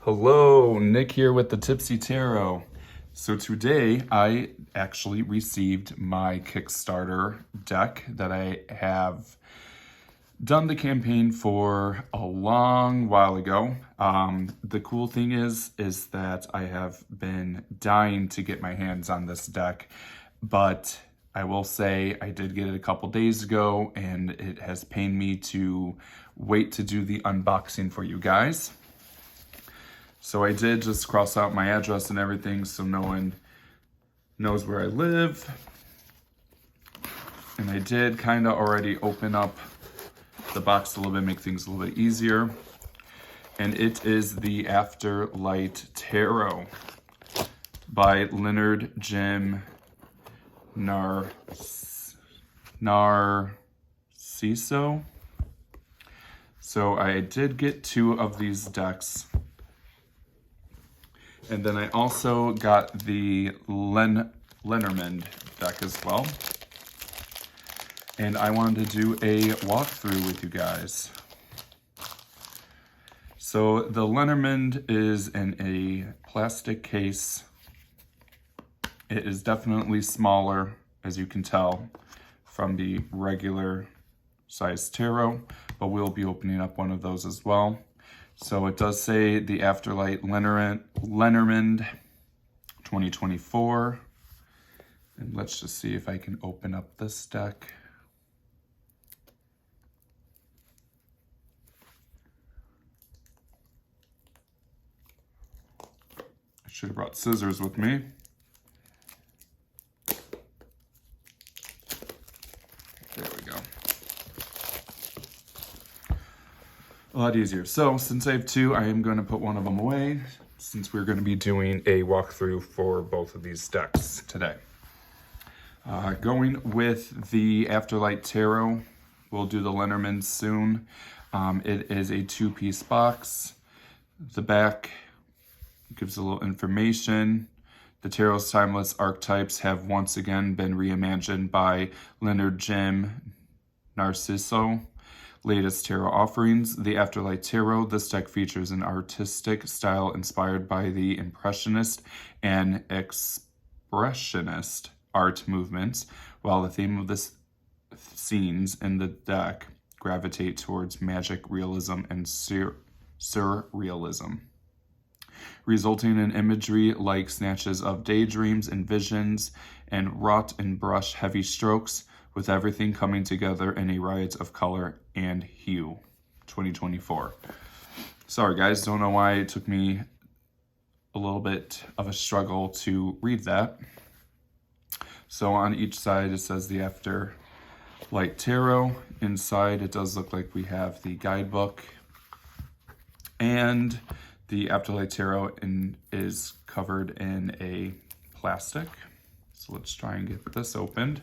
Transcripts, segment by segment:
Hello, Nick here with the Tipsy Tarot. So today I actually received my Kickstarter deck that I have done the campaign for a long while ago. The cool thing is that I have been dying to get my hands on this deck, but I will say I did get it a couple days ago and it has pained me to wait to do the unboxing for you guys. So I did just cross out my address and everything so no one knows where I live. And I did kind of already open up the box a little bit, make things a little bit easier. And it is the Afterlight Tarot by Leonard Jim Narciso. So I did get two of these decks. And then I also got the Lenormand deck as well. And I wanted to do a walkthrough with you guys. So the Lenormand is in a plastic case. It is definitely smaller, as you can tell, from the regular size tarot, but we'll be opening up one of those as well. So it does say the Afterlight Lenormand 2024. And let's just see if I can open up this deck. I should have brought scissors with me. There we go. A lot easier. So since I have two, I am going to put one of them away since we're going to be doing a walkthrough for both of these decks today. Going with the Afterlight Tarot, we'll do the Lenormand soon. It is a two-piece box. The back gives a little information. The Tarot's timeless archetypes have once again been reimagined by Leonard Jim Narciso. Latest tarot offerings, the Afterlight Tarot. This deck features an artistic style inspired by the Impressionist and Expressionist art movements, while the theme of the scenes in the deck gravitate towards magic realism and surrealism, resulting in imagery like snatches of daydreams and visions and wrought in brush heavy strokes, with everything coming together in a riot of color and hue. 2024. Sorry guys, don't know why it took me a little bit of a struggle to read that. So on each side it says the Afterlight Tarot. Inside it does look like we have the guidebook, and the Afterlight Tarot is covered in a plastic. So let's try and get this opened.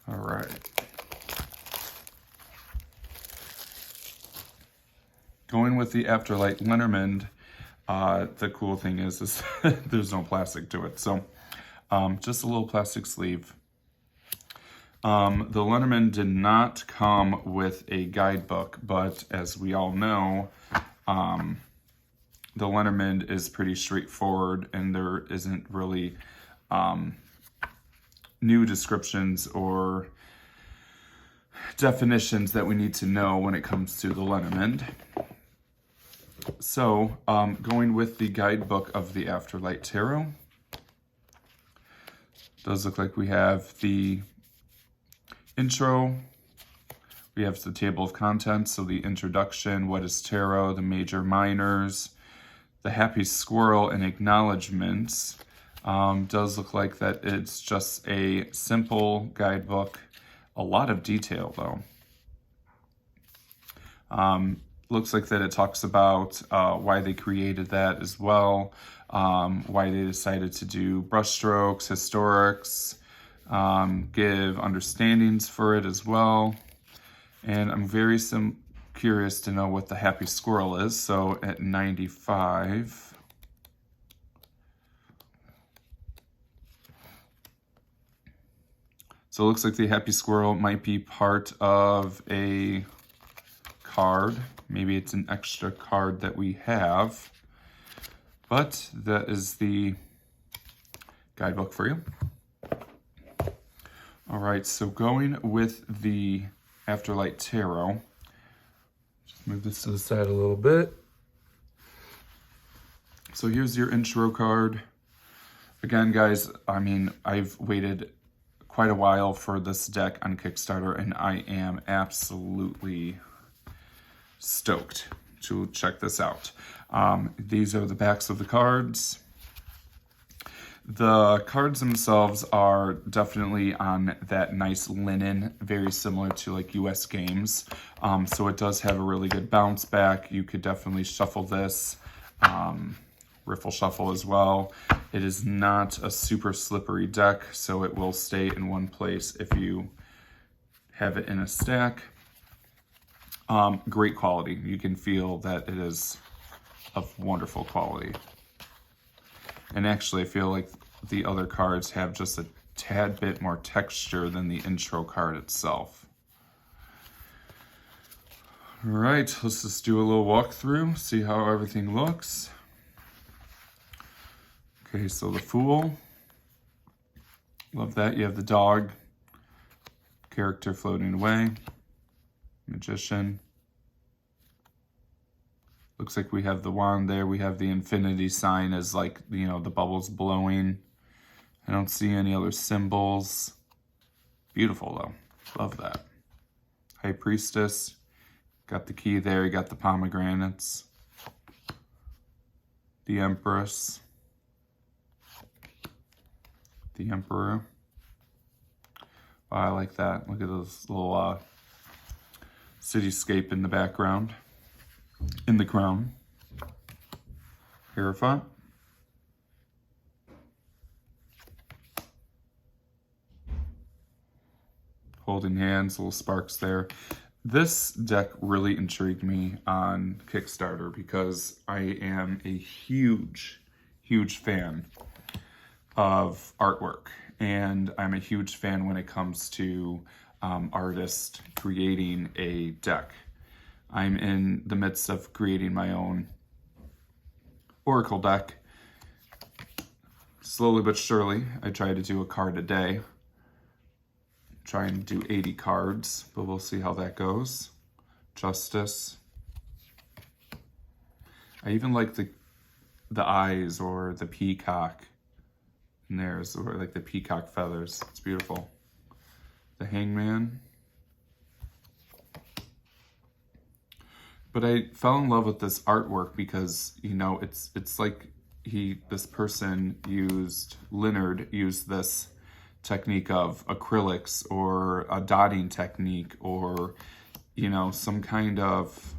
All right. Going with the Afterlight Lenormand, the cool thing is there's no plastic to it. So just a little plastic sleeve. The Lenormand did not come with a guidebook, but as we all know, the Lenormand is pretty straightforward and there isn't really new descriptions or definitions that we need to know when it comes to the Lenormand. So, going with the guidebook of the Afterlight Tarot, does look like we have the intro, we have the table of contents, so the introduction, what is tarot, the major minors, the happy squirrel, and acknowledgements. Does look like that it's just a simple guidebook. A lot of detail though. Looks like that it talks about why they created that as well, why they decided to do brushstrokes, historics, give understandings for it as well. And I'm very curious to know what the happy squirrel is. So at 95, So it looks like the happy squirrel might be part of a card. Maybe it's an extra card that we have. But that is the guidebook for you. All right, so going with the Afterlight Tarot. Just move this to the side a little bit. So here's your intro card. Again, guys, I mean, I've waited quite a while for this deck on Kickstarter, and I am absolutely stoked to check this out. These are the backs of the cards. The cards themselves are definitely on that nice linen, very similar to like US Games. So it does have a really good bounce back. You could definitely shuffle this, riffle shuffle as well. It is not a super slippery deck, so it will stay in one place if you have it in a stack. Great quality. You can feel that it is of wonderful quality. And actually, I feel like the other cards have just a tad bit more texture than the intro card itself. All right, let's just do a little walkthrough, see how everything looks. Okay, so the Fool. Love that. You have the dog character floating away. Magician. Looks like we have the wand there. We have the infinity sign as like, you know, the bubbles blowing. I don't see any other symbols. Beautiful though. Love that. High Priestess. Got the key there. You got the pomegranates. The Empress. The Emperor. Oh, I like that. Look at this little cityscape in the background. In the crown. Hierophant. Holding hands, little sparks there. This deck really intrigued me on Kickstarter because I am a huge, huge fan of artwork. And I'm a huge fan when it comes to artists creating a deck. I'm in the midst of creating my own Oracle deck. Slowly but surely, I try to do a card a day. Trying to do 80 cards, but we'll see how that goes. Justice. I even like the eyes or the peacock in there, or like the peacock feathers. It's beautiful. The Hangman. But I fell in love with this artwork because, you know, it's like Leonard used this technique of acrylics or a dotting technique or, you know, some kind of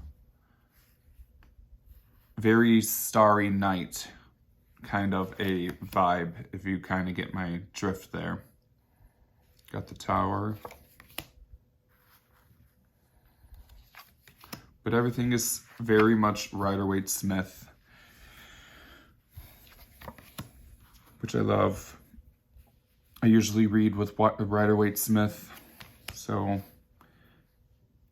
very Starry Night kind of a vibe, if you kind of get my drift there. Got the Tower. But everything is very much Rider-Waite-Smith, which I love. I usually read with Rider-Waite-Smith, so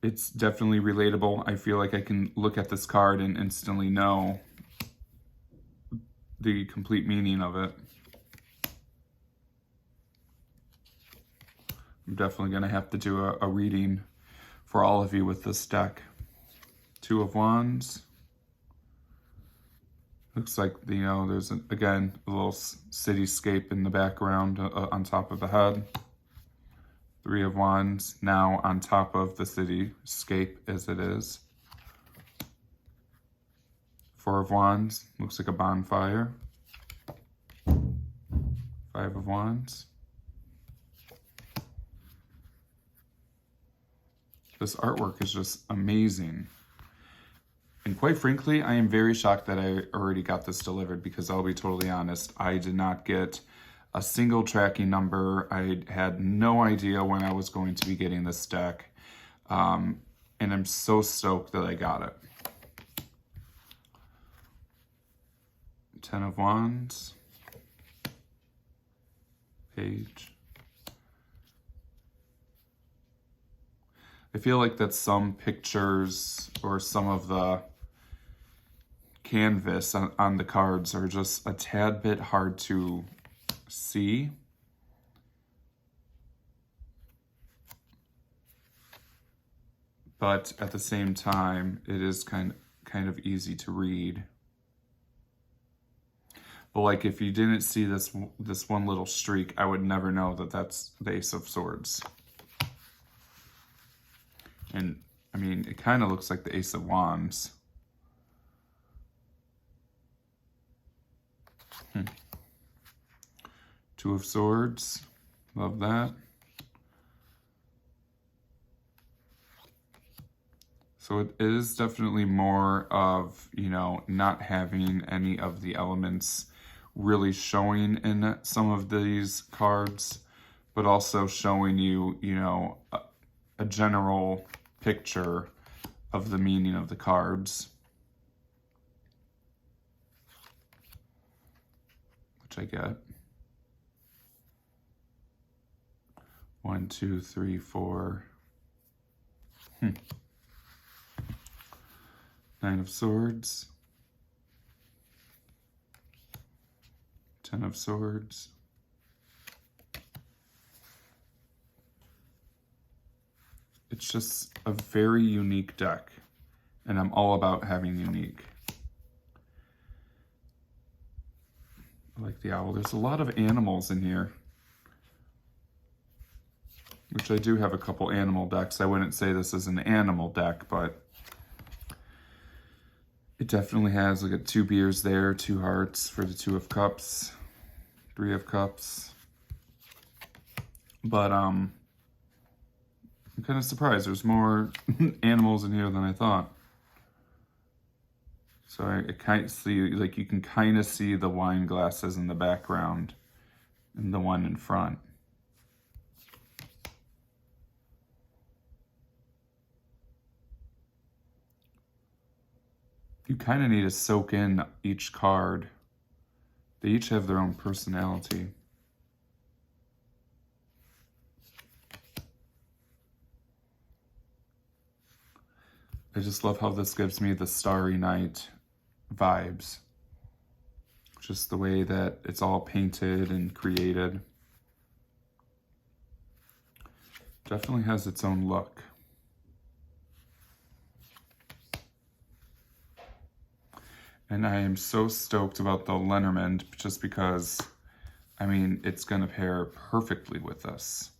it's definitely relatable. I feel like I can look at this card and instantly know the complete meaning of it. I'm definitely going to have to do a reading for all of you with this deck. Two of Wands. Looks like, you know, there's, again, a little cityscape in the background on top of the head. Three of Wands, now on top of the cityscape as it is. Four of Wands, looks like a bonfire. Five of Wands. This artwork is just amazing. And quite frankly, I am very shocked that I already got this delivered because I'll be totally honest, I did not get a single tracking number. I had no idea when I was going to be getting this deck. And I'm so stoked that I got it. Ten of Wands. Page. I feel like that some pictures or some of the canvas on the cards are just a tad bit hard to see. But at the same time, it is kind of easy to read. But like if you didn't see this one little streak, I would never know that that's the Ace of Swords. And I mean, it kind of looks like the Ace of Wands. Two of Swords, love that. So it is definitely more of, you know, not having any of the elements really showing in some of these cards, but also showing you, you know, a general picture of the meaning of the cards, which I get. 1, 2, 3, 4. 9 of Swords. 10 of Swords. It's just a very unique deck, and I'm all about having unique. I like the owl. There's a lot of animals in here, which I do have a couple animal decks. I wouldn't say this is an animal deck, but it definitely has like a 2 beers there, 2 hearts for the 2 of Cups, 3 of Cups. But I'm kind of surprised. There's more animals in here than I thought. So I kind of see, like you can kind of see the wine glasses in the background and the one in front. You kind of need to soak in each card. They each have their own personality. I just love how this gives me the Starry Night vibes. Just the way that it's all painted and created. Definitely has its own look. And I am so stoked about the Lenormand just because, I mean, it's going to pair perfectly with this.